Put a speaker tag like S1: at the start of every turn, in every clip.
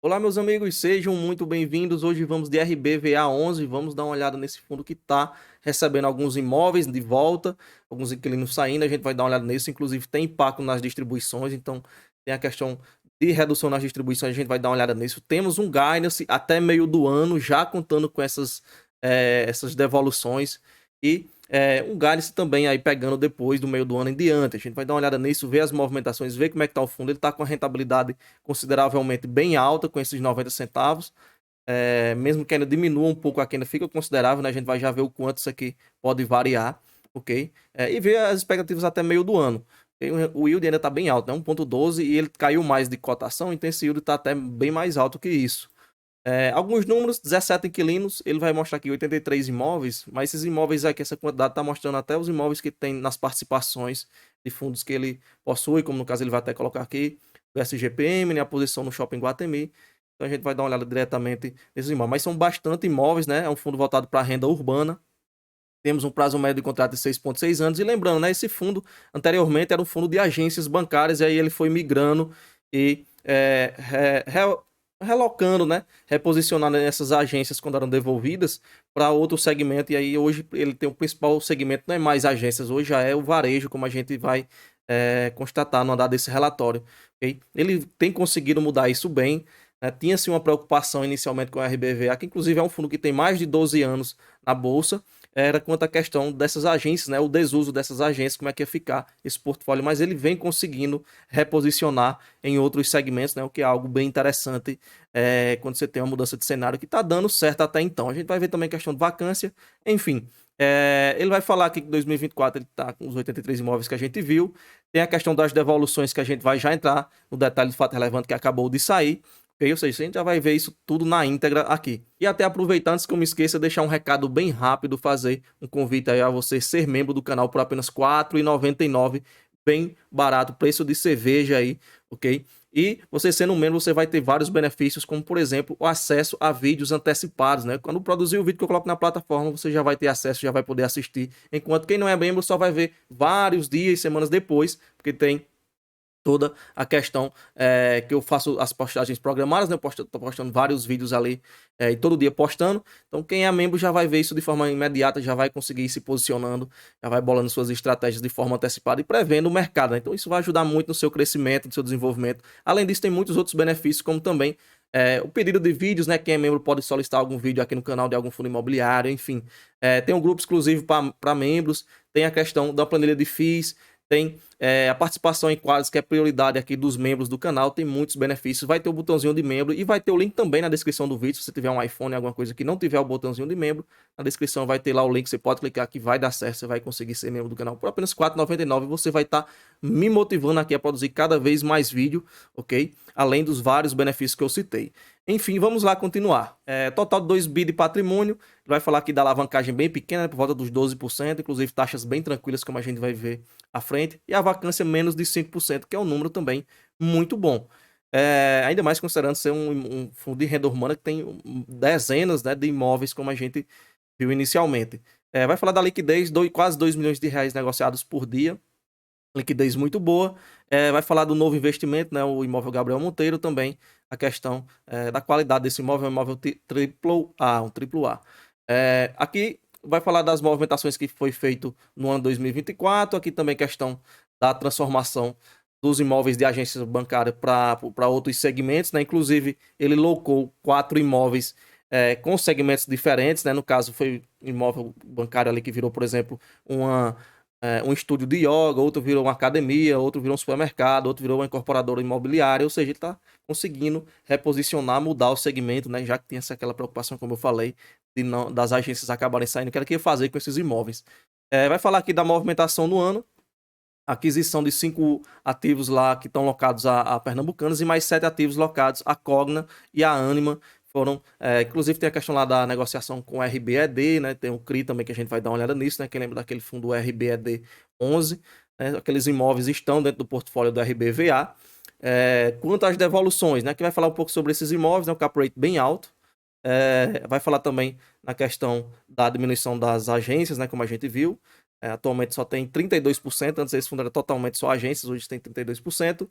S1: Olá, meus amigos, sejam muito bem-vindos. Hoje vamos de RBVA11, vamos dar uma olhada nesse fundo que está recebendo alguns imóveis de volta, alguns inquilinos saindo, a gente vai dar uma olhada nisso, inclusive tem impacto nas distribuições, então tem a questão de redução nas distribuições, a gente vai dar uma olhada nisso. Temos um guidance até meio do ano, já contando com essas devoluções e um guidance também aí pegando depois do meio do ano em diante. A gente vai dar uma olhada nisso, ver as movimentações, ver como é que está o fundo. Ele está com a rentabilidade consideravelmente bem alta com esses 90 centavos. Mesmo que ainda diminua um pouco aqui, ainda fica considerável, né? A gente vai já ver o quanto isso aqui pode variar, ok? E ver as expectativas até meio do ano. O yield ainda está bem alto, né? 1,12 e ele caiu mais de cotação, então esse yield está até bem mais alto que isso. Alguns números, 17 inquilinos, ele vai mostrar aqui 83 imóveis, mas esses imóveis aqui, essa quantidade está mostrando até os imóveis que tem nas participações de fundos que ele possui, como no caso ele vai até colocar aqui, o SGPM, né, a posição no Shopping Guatemi. Então a gente vai dar uma olhada diretamente nesses imóveis, mas são bastante imóveis, né, é um fundo voltado para a renda urbana. Temos um prazo médio de contrato de 6,6 anos, e lembrando, né, esse fundo anteriormente era um fundo de agências bancárias, e aí ele foi migrando e relocando, né, reposicionando essas agências quando eram devolvidas para outro segmento, e aí hoje ele tem o principal segmento, não é mais agências, hoje já é o varejo, como a gente vai constatar no andar desse relatório. Okay? Ele tem conseguido mudar isso bem, né? Tinha-se uma preocupação inicialmente com o RBVA, que inclusive é um fundo que tem mais de 12 anos na Bolsa, era quanto à questão dessas agências, né, o desuso dessas agências, como é que ia ficar esse portfólio, mas ele vem conseguindo reposicionar em outros segmentos, né, o que é algo bem interessante quando você tem uma mudança de cenário que está dando certo até então. A gente vai ver também a questão de vacância, enfim. Ele vai falar aqui que em 2024 ele está com os 83 imóveis que a gente viu, tem a questão das devoluções que a gente vai já entrar no detalhe do fato relevante que acabou de sair, ok? Ou seja, a gente já vai ver isso tudo na íntegra aqui. E até aproveitando, antes que eu me esqueça, deixar um recado bem rápido, fazer um convite aí a você ser membro do canal por apenas R$ 4,99, bem barato, preço de cerveja aí, ok? E você sendo um membro, você vai ter vários benefícios, como por exemplo, o acesso a vídeos antecipados, né? Quando produzir o vídeo que eu coloco na plataforma, você já vai ter acesso, já vai poder assistir, enquanto quem não é membro só vai ver vários dias, semanas depois, porque tem toda a questão que eu faço as postagens programadas, né? Eu tô postando vários vídeos ali e todo dia postando. Então, quem é membro já vai ver isso de forma imediata, já vai conseguir ir se posicionando, já vai bolando suas estratégias de forma antecipada e prevendo o mercado, né? Então, isso vai ajudar muito no seu crescimento, no seu desenvolvimento. Além disso, tem muitos outros benefícios, como também o pedido de vídeos, né? Quem é membro pode solicitar algum vídeo aqui no canal de algum fundo imobiliário, enfim. Tem um grupo exclusivo para membros, tem a questão da planilha de FIIs, tem a participação em quadros, que é prioridade aqui dos membros do canal, tem muitos benefícios, vai ter o botãozinho de membro e vai ter o link também na descrição do vídeo, se você tiver um iPhone, alguma coisa que não tiver o botãozinho de membro, na descrição vai ter lá o link, você pode clicar que vai dar certo, você vai conseguir ser membro do canal por apenas R$ 4,99, você vai estar me motivando aqui a produzir cada vez mais vídeo, ok? Além dos vários benefícios que eu citei. Enfim, vamos lá continuar. Total de 2 bi de patrimônio, vai falar aqui da alavancagem bem pequena, por volta dos 12%, inclusive taxas bem tranquilas, como a gente vai ver à frente, e a vacância menos de 5%, que é um número também muito bom. Ainda mais considerando ser um fundo de renda urbana que tem dezenas, né, de imóveis, como a gente viu inicialmente. Vai falar da liquidez, quase 2 milhões de reais negociados por dia, liquidez muito boa. Vai falar do novo investimento, né, o imóvel Gabriel Monteiro também, a questão da qualidade desse imóvel, um imóvel triplo A. Aqui vai falar das movimentações que foi feito no ano 2024, aqui também questão da transformação dos imóveis de agências bancárias para outros segmentos, né? Inclusive ele locou 4 imóveis com segmentos diferentes, né? No caso foi um imóvel bancário ali que virou, por exemplo, um estúdio de yoga, outro virou uma academia, outro virou um supermercado, outro virou uma incorporadora imobiliária, ou seja, ele está conseguindo reposicionar, mudar o segmento, né? Já que tinha aquela preocupação, como eu falei, das agências acabarem saindo, que era o que ia fazer com esses imóveis. Vai falar aqui da movimentação no ano, aquisição de 5 ativos lá que estão locados a Pernambucanas e mais 7 ativos locados a Cogna e a Anima. Foram, inclusive tem a questão lá da negociação com o RBED, né? Tem o CRI também que a gente vai dar uma olhada nisso, né? Quem lembra daquele fundo RBED 11, né? Aqueles imóveis estão dentro do portfólio do RBVA. Quanto às devoluções, né? Que vai falar um pouco sobre esses imóveis, né? O cap rate bem alto. Vai falar também na questão da diminuição das agências, né? Como a gente viu. Atualmente só tem 32%, antes esse fundo era totalmente só agências, hoje tem 32%.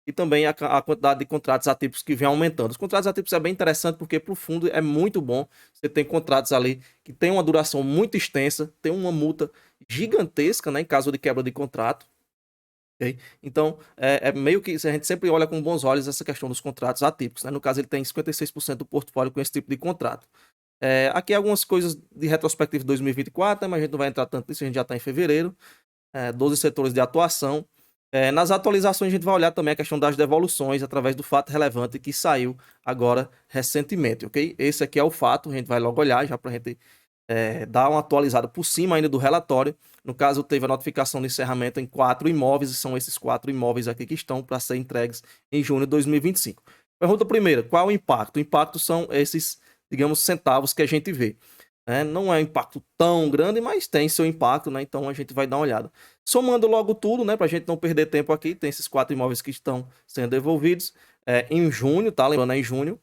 S1: e também a quantidade de contratos atípicos que vem aumentando. Os contratos atípicos é bem interessante porque para o fundo é muito bom. Você tem contratos ali que tem uma duração muito extensa, tem uma multa gigantesca, né, em caso de quebra de contrato. Okay? Então, é meio que a gente sempre olha com bons olhos essa questão dos contratos atípicos. Né? No caso, ele tem 56% do portfólio com esse tipo de contrato. Aqui algumas coisas de retrospectiva de 2024, né? Mas a gente não vai entrar tanto nisso, a gente já está em fevereiro. 12 setores de atuação. Nas atualizações, a gente vai olhar também a questão das devoluções através do fato relevante que saiu agora recentemente, ok? Esse aqui é o fato, a gente vai logo olhar já para a gente dar uma atualizada por cima ainda do relatório. No caso, teve a notificação de encerramento em 4 imóveis, e são esses 4 imóveis aqui que estão para ser entregues em junho de 2025. Pergunta primeira, qual o impacto? O impacto são esses, digamos, centavos que a gente vê. Não é um impacto tão grande, mas tem seu impacto, né? Então a gente vai dar uma olhada. Somando logo tudo, né? Para a gente não perder tempo aqui, tem esses 4 imóveis que estão sendo devolvidos em junho, tá? Lembrando, em junho.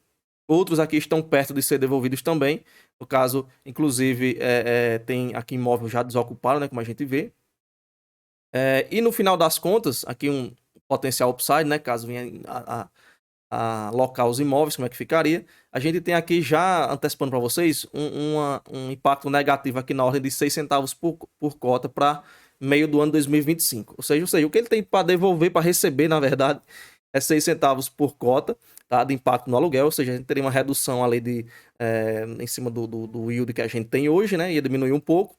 S1: Outros aqui estão perto de ser devolvidos também. No caso, inclusive, tem aqui imóvel já desocupado, né? Como a gente vê. E no final das contas, aqui um potencial upside, né? Caso venha a locar os imóveis, como é que ficaria? A gente tem aqui, já antecipando para vocês, um impacto negativo aqui na ordem de 6 centavos por cota para meio do ano 2025. Ou seja, o que ele tem para devolver, para receber, na verdade, é 6 centavos por cota, tá, de impacto no aluguel. Ou seja, a gente teria uma redução ali em cima do yield que a gente tem hoje, né? Ia diminuir um pouco.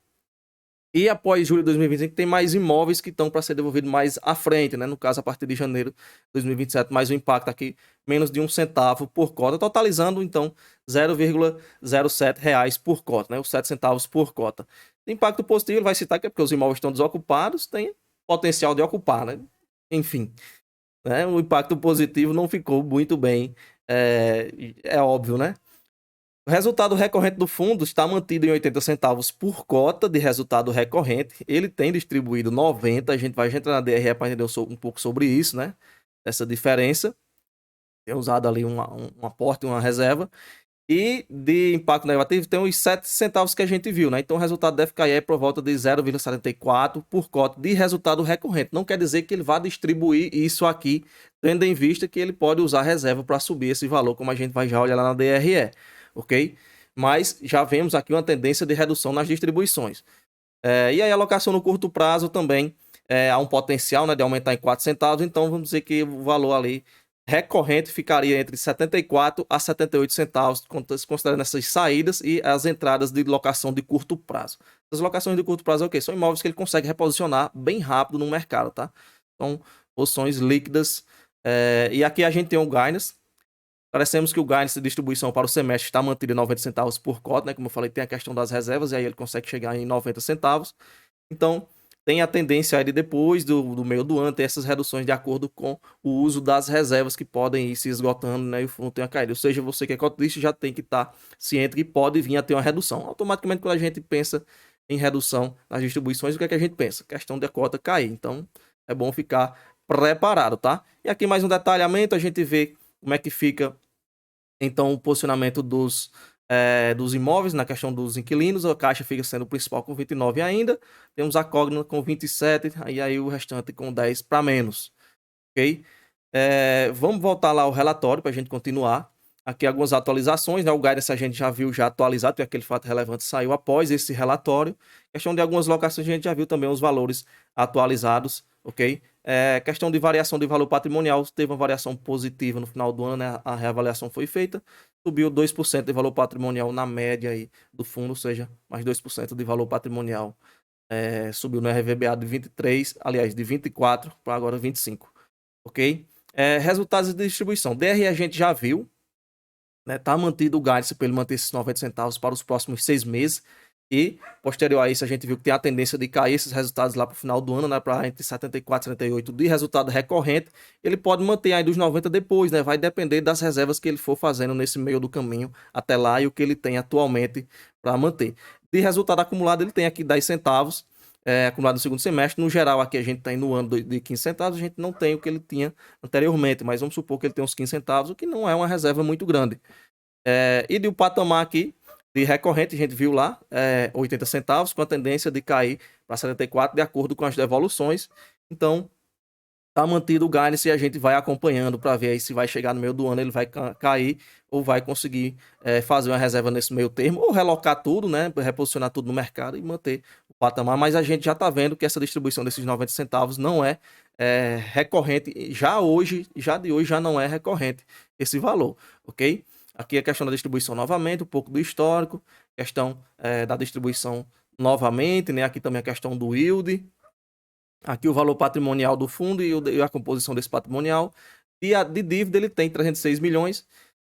S1: E após julho de 2025, tem mais imóveis que estão para ser devolvidos mais à frente, né? No caso, a partir de janeiro de 2027, mais um impacto aqui, menos de 1 centavo por cota, totalizando, então, R$ 0,07 por cota, né? Os 7 centavos por cota. Impacto positivo, ele vai citar que é porque os imóveis estão desocupados, tem potencial de ocupar, né? Enfim, né? O impacto positivo não ficou muito bem, é óbvio, né? O resultado recorrente do fundo está mantido em 80 centavos por cota de resultado recorrente. Ele tem distribuído 90. A gente vai entrar na DRE para entender um pouco sobre isso, né? Essa diferença. Tem usado ali um aporte, uma reserva. E de impacto negativo tem os 7 centavos que a gente viu, né? Então o resultado deve cair por volta de 0,74 por cota de resultado recorrente. Não quer dizer que ele vá distribuir isso aqui, tendo em vista que ele pode usar reserva para subir esse valor, como a gente vai já olhar lá na DRE. Ok? Mas já vemos aqui uma tendência de redução nas distribuições. E aí a alocação no curto prazo também há um potencial, né, de aumentar em 4 centavos, então vamos dizer que o valor ali recorrente ficaria entre 74 a 78 centavos, considerando essas saídas e as entradas de locação de curto prazo. As locações de curto prazo é o quê? São imóveis que ele consegue reposicionar bem rápido no mercado, tá? São posições líquidas. E aqui a gente tem o guidance. Parecemos que o guidance de distribuição para o semestre está mantido em 90 centavos por cota, né? Como eu falei, tem a questão das reservas, e aí ele consegue chegar em 90 centavos. Então, tem a tendência aí de depois do meio do ano ter essas reduções de acordo com o uso das reservas que podem ir se esgotando, né? E o fundo tem a caída. Ou seja, você que é cotista já tem que estar ciente que pode vir a ter uma redução. Automaticamente, quando a gente pensa em redução nas distribuições, o que é que a gente pensa? Questão da cota cair. Então, é bom ficar preparado, tá? E aqui mais um detalhamento, a gente vê como é que fica então o posicionamento dos imóveis na questão dos inquilinos. A Caixa fica sendo o principal com 29 ainda, temos a Cogna com 27 e aí o restante com 10 para menos, ok? Vamos voltar lá ao relatório para a gente continuar. Aqui algumas atualizações, né? O guidance a gente já viu já atualizado, porque aquele fato relevante saiu após esse relatório. Questão de algumas locações a gente já viu também os valores atualizados, ok? Questão de variação de valor patrimonial, teve uma variação positiva no final do ano, né? A reavaliação foi feita, subiu 2% de valor patrimonial na média aí do fundo, ou seja, mais 2% de valor patrimonial. Subiu no RVBA de 23, aliás, de 24 para agora 25, ok? Resultados de distribuição. DRE a gente já viu, né? Tá mantido o guidance para ele manter esses 90 centavos para os próximos 6 meses. E, posterior a isso, a gente viu que tem a tendência de cair esses resultados lá para o final do ano, né? Para entre 74 e 78 de resultado recorrente. Ele pode manter aí dos 90 depois, né? Vai depender das reservas que ele for fazendo nesse meio do caminho até lá e o que ele tem atualmente para manter. De resultado acumulado, ele tem aqui 10 centavos. Acumulado no segundo semestre. No geral, aqui a gente tem no ano de 15 centavos, a gente não tem o que ele tinha anteriormente, mas vamos supor que ele tem uns 15 centavos, o que não é uma reserva muito grande. E de um patamar aqui de recorrente, a gente viu lá 80 centavos, com a tendência de cair para 74 de acordo com as devoluções. Então, tá mantido o guidance e a gente vai acompanhando para ver aí se vai chegar no meio do ano, ele vai cair ou vai conseguir fazer uma reserva nesse meio termo, ou relocar tudo, né, reposicionar tudo no mercado e manter o patamar, mas a gente já tá vendo que essa distribuição desses 90 centavos não é recorrente, já de hoje já não é recorrente esse valor, ok? Aqui a questão da distribuição novamente, um pouco do histórico, questão da distribuição novamente, né, aqui também a questão do yield, aqui o valor patrimonial do fundo e a composição desse patrimonial. E de dívida ele tem 306 milhões.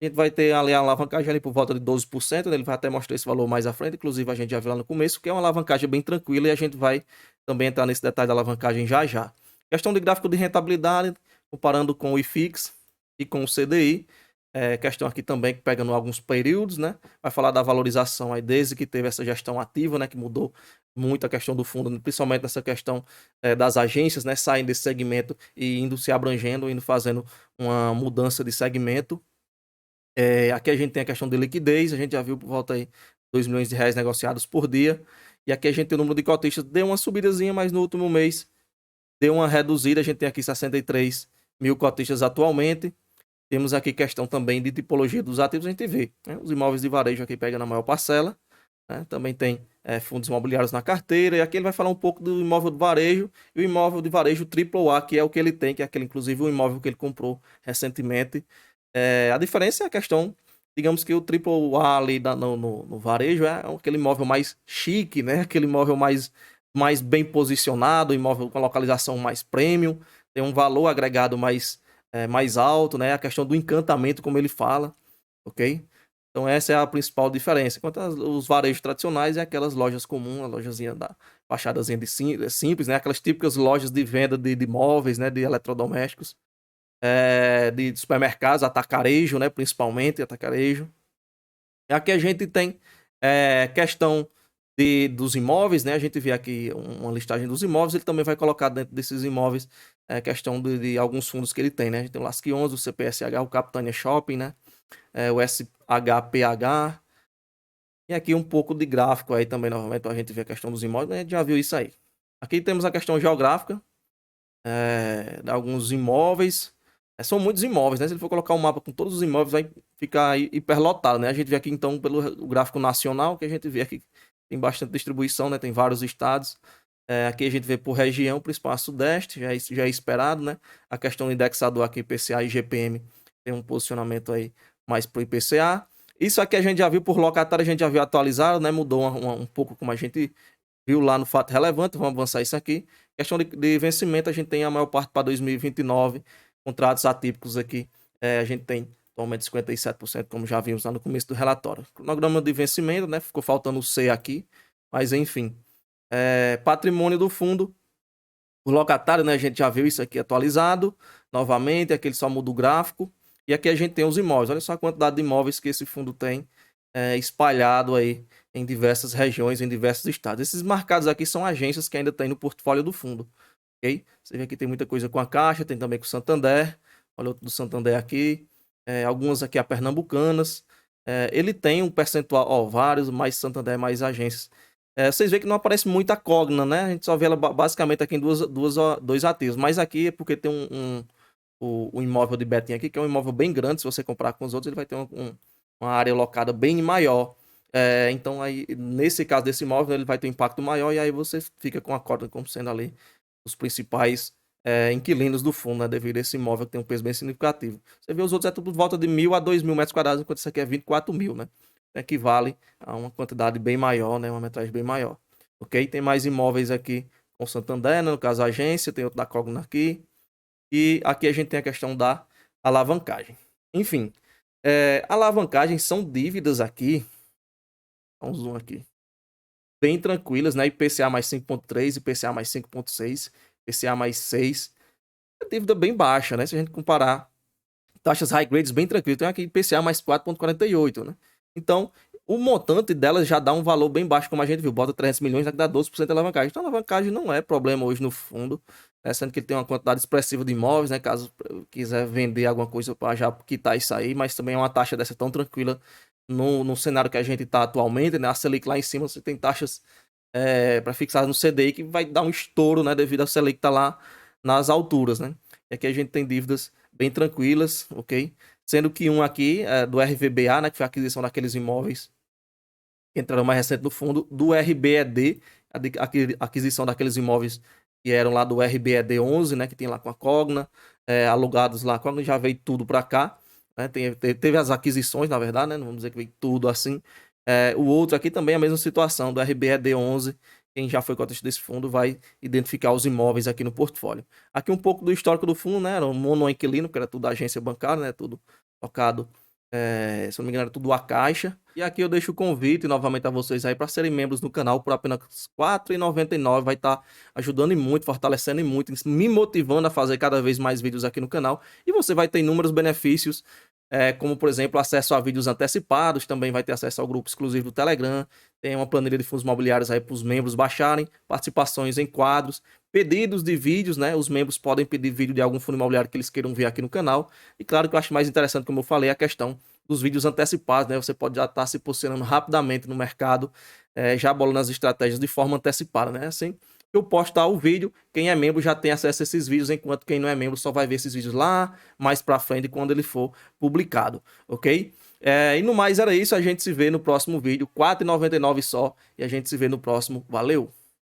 S1: A gente vai ter ali a alavancagem ali por volta de 12%, né? Ele vai até mostrar esse valor mais à frente, inclusive a gente já viu lá no começo, que é uma alavancagem bem tranquila e a gente vai também entrar nesse detalhe da alavancagem já já. Questão de gráfico de rentabilidade, comparando com o IFIX e com o CDI. Questão aqui também que pegando alguns períodos, né? Vai falar da valorização aí desde que teve essa gestão ativa, né? Que mudou muito a questão do fundo, principalmente nessa questão das agências, né? Saem desse segmento e indo se abrangendo, indo fazendo uma mudança de segmento. Aqui a gente tem a questão de liquidez, a gente já viu por volta aí 2 milhões de reais negociados por dia. E aqui a gente tem o número de cotistas, deu uma subidazinha, mas no último mês deu uma reduzida. A gente tem aqui 63 mil cotistas atualmente. Temos aqui questão também de tipologia dos ativos, a gente vê, né? Os imóveis de varejo aqui pegando a maior parcela, né? Também tem fundos imobiliários na carteira, e aqui ele vai falar um pouco do imóvel de varejo, e o imóvel de varejo AAA, que é o que ele tem, que é aquele, inclusive, o imóvel que ele comprou recentemente. A diferença é a questão, digamos que o AAA ali no varejo é aquele imóvel mais chique, né? Aquele imóvel mais bem posicionado, imóvel com localização mais premium, tem um valor agregado mais alto, né? A questão do encantamento, como ele fala, ok? Então essa é a principal diferença. Enquanto os varejos tradicionais é aquelas lojas comuns, a lojazinha da fachadazinha simples, né? Aquelas típicas lojas de venda de móveis, né? De eletrodomésticos, de supermercados, atacarejo, né? Principalmente atacarejo. E aqui a gente tem questão dos imóveis, né? A gente vê aqui uma listagem dos imóveis, ele também vai colocar dentro desses imóveis questão de alguns fundos que ele tem, né? A gente tem o LASC 11, o CPSH, o Capitânia Shopping, né? O SHPH. E aqui um pouco de gráfico aí também, novamente, para a gente ver a questão dos imóveis, a gente já viu isso aí. Aqui temos a questão geográfica de alguns imóveis. São muitos imóveis, né? Se ele for colocar um mapa com todos os imóveis, vai ficar hiperlotado, né? A gente vê aqui, então, pelo gráfico nacional, que a gente vê aqui tem bastante distribuição, né? Tem vários estados. Aqui a gente vê por região, principal a Sudeste, já é esperado, né? A questão do indexador aqui, IPCA e GPM, tem um posicionamento aí mais pro IPCA. Isso aqui a gente já viu por locatário, a gente já viu atualizado, né? Mudou um pouco como a gente viu lá no fato relevante. Vamos avançar isso aqui. Questão de vencimento, a gente tem a maior parte para 2029. Contratos atípicos aqui, a gente tem atualmente 57%, como já vimos lá no começo do relatório. Cronograma de vencimento, né? Ficou faltando o C aqui, mas enfim. Patrimônio do fundo, o locatário, né? A gente já viu isso aqui atualizado. Novamente, aqui ele só muda o gráfico. E aqui a gente tem os imóveis. Olha só a quantidade de imóveis que esse fundo tem espalhado aí em diversas regiões, em diversos estados. Esses marcados aqui são agências que ainda tem no portfólio do fundo. Ok? Você vê que tem muita coisa com a Caixa, tem também com o Santander. Olha outro do Santander aqui. Algumas aqui a Pernambucanas. Ele tem um percentual, vários, mais Santander, mais agências. Vocês veem que não aparece muita Cogna, né? A gente só vê ela basicamente aqui em dois ativos. Mas aqui é porque tem o imóvel de Betim aqui, que é um imóvel bem grande. Se você comprar com os outros, ele vai ter uma área locada bem maior. Então, aí, nesse caso desse imóvel, ele vai ter um impacto maior. E aí você fica com a Cogna como sendo ali os principais inquilinos do fundo, né? Devido a esse imóvel que tem um peso bem significativo. Você vê os outros tudo por volta de 1.000 a 2.000 metros quadrados, enquanto isso aqui é 24 mil, né? Equivale a uma quantidade bem maior, né? Uma metragem bem maior. Ok? Tem mais imóveis aqui com Santander, né? No caso a agência, tem outro da Cogna aqui. E aqui a gente tem a questão da alavancagem. Enfim, alavancagem são dívidas aqui. Dá um zoom aqui. Bem tranquilas, né? IPCA mais 5,3, IPCA mais 5,6, IPCA mais 6. É dívida bem baixa, né? Se a gente comparar taxas high grades bem tranquilo. Tem aqui IPCA mais 4,48, né? Então, o montante delas já dá um valor bem baixo, como a gente viu. Bota 300 milhões, já dá 12% de alavancagem. Então, a alavancagem não é problema hoje no fundo, né? Sendo que ele tem uma quantidade expressiva de imóveis, né? Caso quiser vender alguma coisa para já quitar isso aí, mas também é uma taxa dessa tão tranquila no cenário que a gente está atualmente, né? A Selic lá em cima, você tem taxas para fixar no CDI que vai dar um estouro, né? Devido a Selic estar lá nas alturas, né? E aqui a gente tem dívidas bem tranquilas, ok? Sendo que um aqui é do RVBA, né, que foi a aquisição daqueles imóveis que entraram mais recente no fundo, do RBED, a aquisição daqueles imóveis que eram lá do RBED 11, né, que tem lá com a Cogna, alugados lá, a Cogna já veio tudo para cá, né, teve as aquisições, na verdade, né, não vamos dizer que veio tudo assim. O outro aqui também é a mesma situação, do RBED 11, quem já foi cotista desse fundo vai identificar os imóveis aqui no portfólio. Aqui um pouco do histórico do fundo, né, era um monoinquilino, porque era tudo agência bancária, né, tudo tocado, se não me engano, era tudo a Caixa. E aqui eu deixo o convite novamente a vocês aí para serem membros do canal por apenas R$ 4,99. Vai estar ajudando e muito, fortalecendo e muito, me motivando a fazer cada vez mais vídeos aqui no canal. E você vai ter inúmeros benefícios, como por exemplo, acesso a vídeos antecipados, também vai ter acesso ao grupo exclusivo do Telegram, tem uma planilha de fundos imobiliários aí para os membros baixarem, participações em quadros, pedidos de vídeos, né? Os membros podem pedir vídeo de algum fundo imobiliário que eles queiram ver aqui no canal. E claro que eu acho mais interessante, como eu falei, a questão dos vídeos antecipados, né? Você pode já estar se posicionando rapidamente no mercado, já bolando as estratégias de forma antecipada, né? Assim, eu postar o vídeo, quem é membro já tem acesso a esses vídeos, enquanto quem não é membro só vai ver esses vídeos lá mais pra frente quando ele for publicado, ok? E no mais era isso, a gente se vê no próximo vídeo, R$ 4,99 só, e a gente se vê no próximo. Valeu!